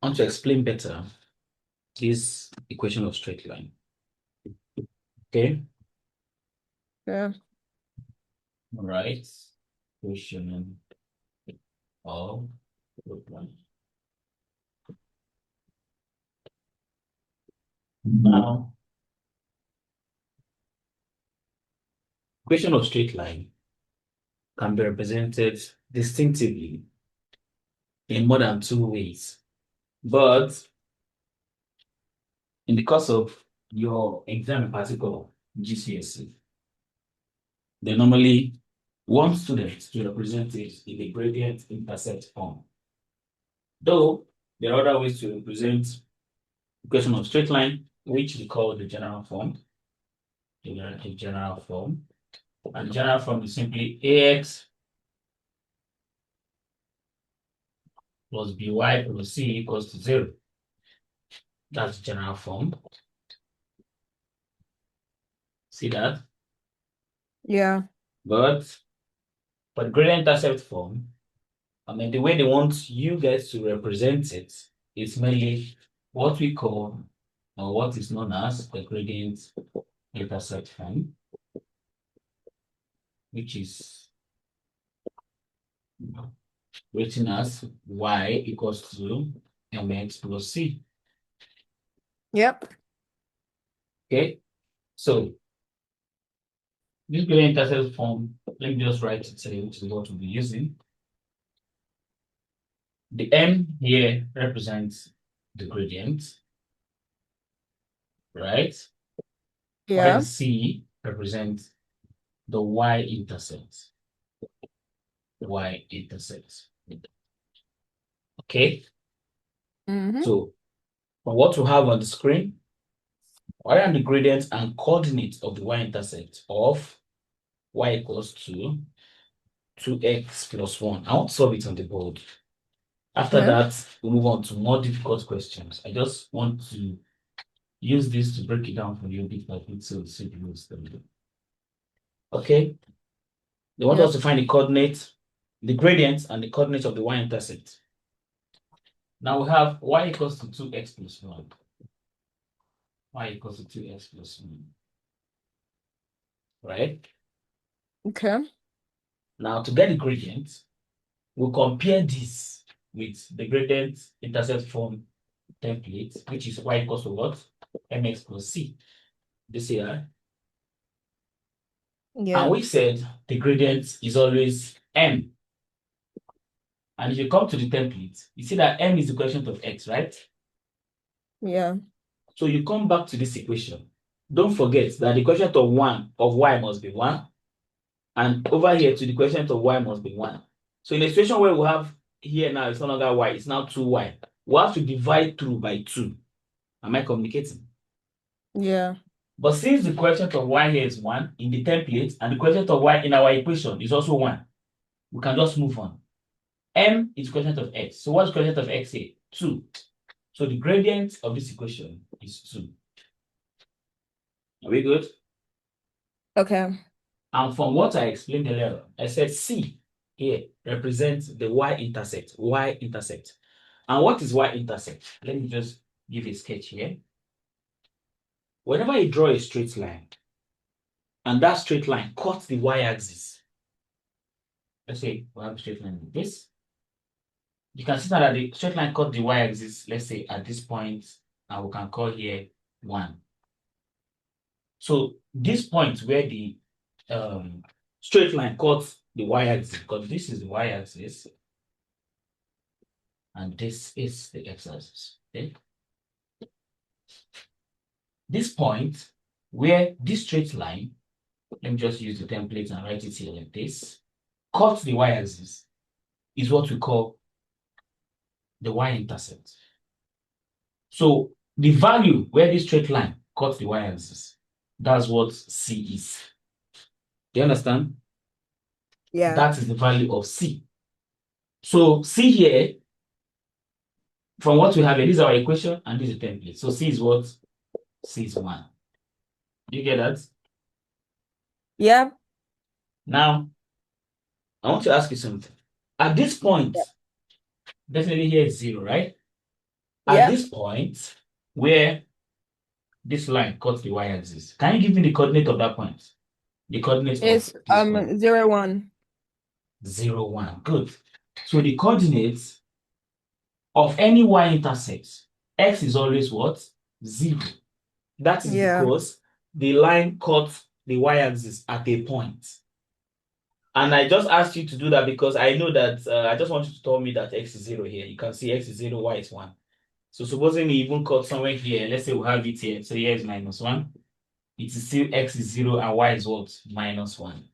want to explain better this equation of straight line. Okay. Yeah. All right. Equation of straight line. Now, equation of straight line can be represented distinctively in more than 2 ways. But in the course of your exam in particular, GCSE, they normally want students to represent it in the gradient intercept form. Though there are other ways to represent equation of straight line, which we call the general form. The general form. And the general form is simply AX plus BY plus C equals to 0. That's the general form. See that? Yeah. But for the gradient intercept form, the way they want you guys to represent it is mainly what we call, or what is known as the gradient intercept form, which is written as y equals to mx plus c. Yep. Okay, so this gradient intercept form, let me just write it here, which is what we'll be using. The m here represents the gradient, right? While Yeah. the c represents the y-intercept. Y-intercept. Okay, so from what we have on the screen, I am the gradient and coordinate of the y-intercept of y equals to 2x plus 1. I want to solve it on the board. After Okay. that, we'll move on to more difficult questions. I just want to use this to break it down for you bit by bit so you see the rules. Okay, they want us Yep. to find the coordinate, the gradient, and the coordinate of the y-intercept. Now we have y equals to 2x plus 1. Y equals to 2x plus 1. Right? Okay. Now to get the gradient, we'll compare this with the gradient intercept form template, which is y equals to what? Mx plus c. This here. Yeah. And we said the gradient is always m. And if you come to the template, you see that m is the quotient of x, right? Yeah. So you come back to this equation. Don't forget that the quotient of 1 of y must be 1. And over here to the quotient of y must be 1. So in a situation where we have here now, it's no longer y, it's now 2y. We have to divide through by 2. Am I communicating? Yeah. But since the quotient of y here is 1 in the template, and the quotient of y in our equation is also 1, we can just move on. M is quotient of x. So what's quotient of x here? 2. So the gradient of this equation is 2. Are we good? Okay. And from what I explained earlier, I said C here represents the y-intercept. Y-intercept. And what is y-intercept? Let me just give a sketch here. Whenever you draw a straight line, and that straight line cuts the y-axis, let's say we have a straight line like this. You can see now that the straight line cut the y-axis, let's say at this point, and we can call here 1. So this point where the straight line cuts the y-axis, because this is the y-axis, and this is the x-axis. Okay? This point where this straight line, let me just use the template and write it here like this, cuts the y-axis is what we call the y-intercept. So the value where this straight line cuts the y-axis, that's what C is. Do you understand? Yeah. That is the value of C. So C here, from what we have here, this is our equation and this is the template. So C is what? C is 1. Do you get that? Yeah. Now, I want to ask you something. At this point, Yeah. definitely here is 0, right? At Yep. this point where this line cuts the y-axis, can you give me the coordinate of that point? The coordinates of It's this point. 0, 1. 0, 1. Good. So the coordinates of any y-intercept, x is always what? 0. That is Yeah. because the line cuts the y-axis at a point. And I just asked you to do that because I know that I just want you to tell me that x is 0 here. You can see x is 0, y is 1. So supposing we even cut somewhere here, let's say we have it here. So here is -1. It is still x is 0 and y is what? -1.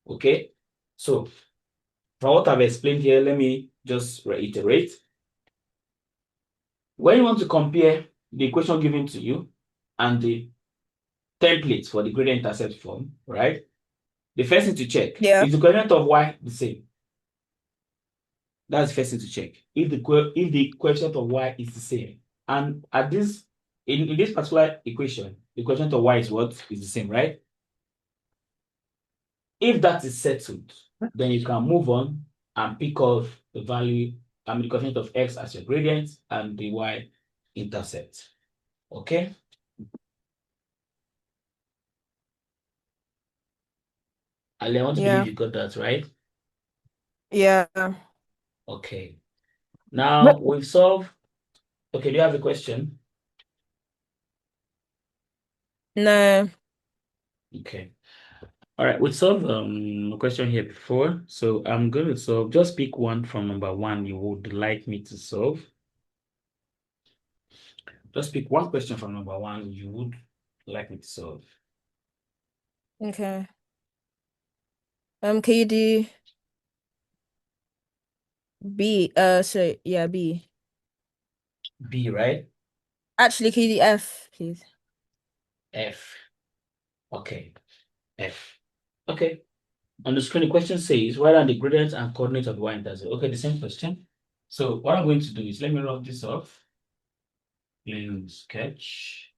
Okay? So from what I've explained here, let me just reiterate. When you want to compare the equation given to you and the template for the gradient intercept form, right? The first thing to check Yeah. is the coordinate of y the same. That's the first thing to check. If the coefficient of y is the same, and at this in this particular equation, the coefficient of y is what is the same, right? If that is settled, then you can move on and pick off the value, the coefficient of x as your gradient and the y-intercept. Okay? And I want to believe Yeah. you got that right. Yeah. Okay. Now we've solved. Okay, do you have a question? No. Okay. All right, we solved a question here before. So I'm going to solve, just pick one from number 1 you would like me to solve. Just pick one question from number 1 you would like me to solve. Okay. Can you do B? So yeah, B. B, right? Actually, can you do F, please? F. Okay. F. Okay. On the screen, the question says, what are the gradients and coordinates of the y-intercept? Okay, the same question. So what I'm going to do is, let me rub this off. Clean sketch.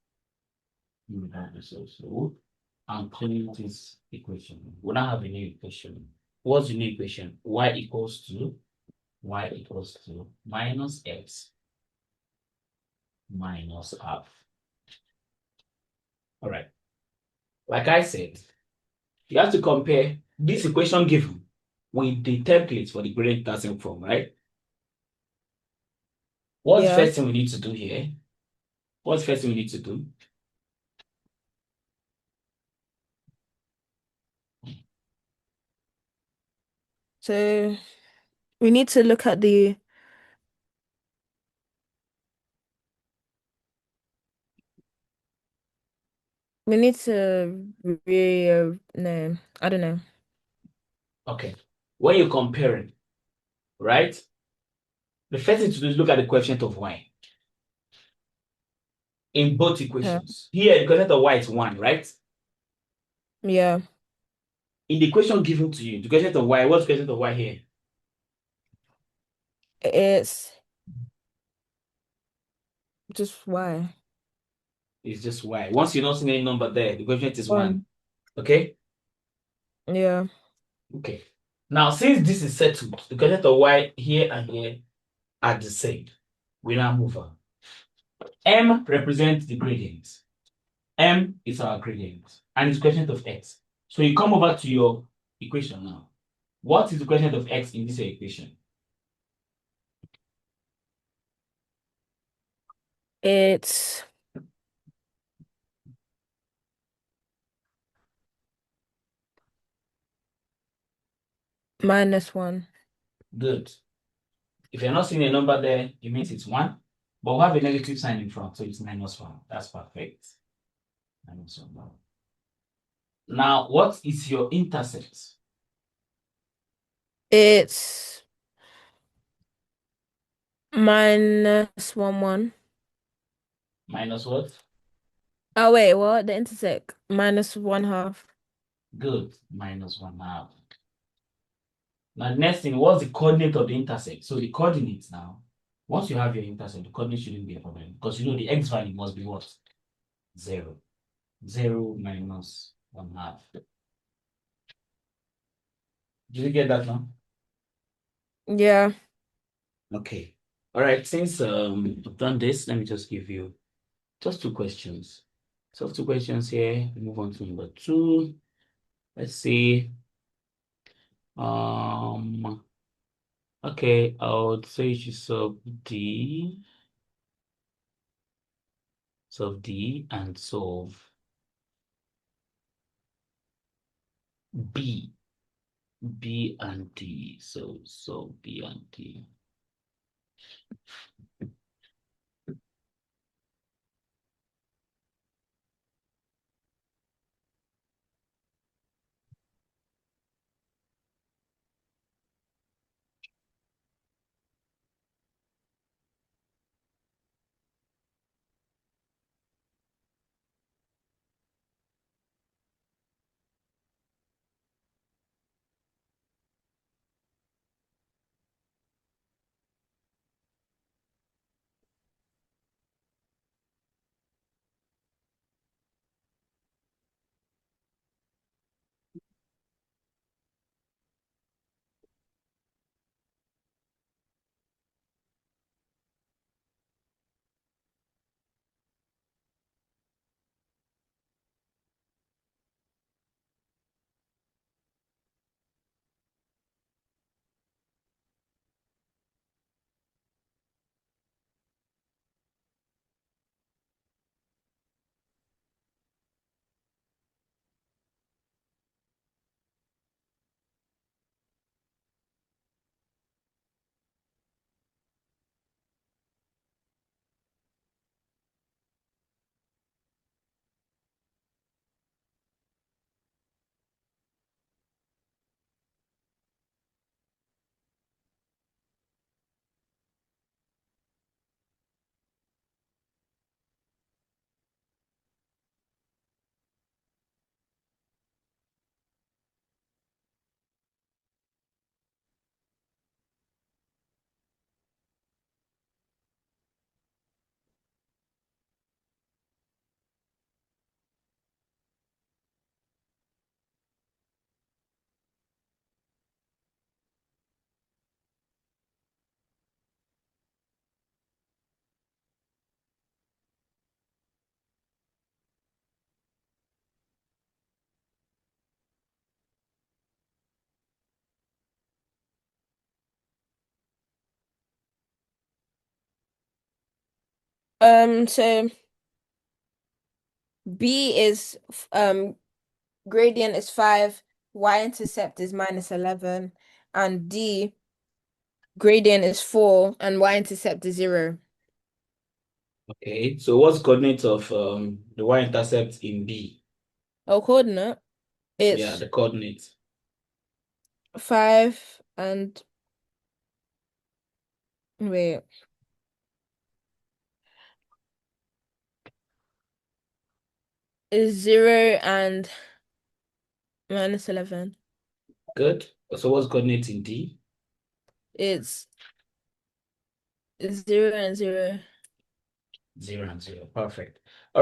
You have this also. And clean this equation. We now have a new equation. What's the new equation? Y equals to minus x minus half. All right. Like I said, you have to compare this equation given with the template for the gradient intercept form, right? What's the Yeah. first thing we need to do here? What's the first thing we need to do? So we need to look at the. We need to no, I don't know. Okay. When you're comparing, right? The first thing to do is look at the coefficient of y in both Yeah. equations. Here, the coefficient of y is 1, right? Yeah. In the equation given to you, the coefficient of y, what's the coefficient of y here? It's just Y. It's just y. Once you're not seeing any number there, the coefficient is 1. 1. Okay? Yeah. Okay. Now, since this is settled, the coefficient of y here and here are the same. We now move on. M represents the gradient. M is our gradient, and it's coefficient of x. So you come over to your equation now. What is the coefficient of x in this equation? It's -1. Good. If you're not seeing a number there, it means it's 1. But we have a negative sign in front, so it's -1. That's perfect. -1. Now, what is your intercept? It's -1, 1. Minus what? Oh wait, what? The intersect -1/2. Good. -1/2. Now, the next thing, what's the coordinate of the intercept? So the coordinates now, once you have your intercept, the coordinate shouldn't be a problem because you know the x value must be what? 0. 0 minus 1/2. Did you get that now? Yeah. Okay. All right, since I've done this, let me just give you just two questions. So two questions here. Move on to number two. Let's see. Um, okay, I would say you should solve D and solve B. B and D. So solve B and D. So B is gradient is 5, y-intercept is -11, and D gradient is 4 and y-intercept is 0. Okay, so what's coordinate of the y-intercept in B? Our coordinate Yeah, is the coordinate. 5 and wait, is 0 and -11. Good. So what's coordinate in D? It's 0 and 0. 0 and 0. Perfect. All right.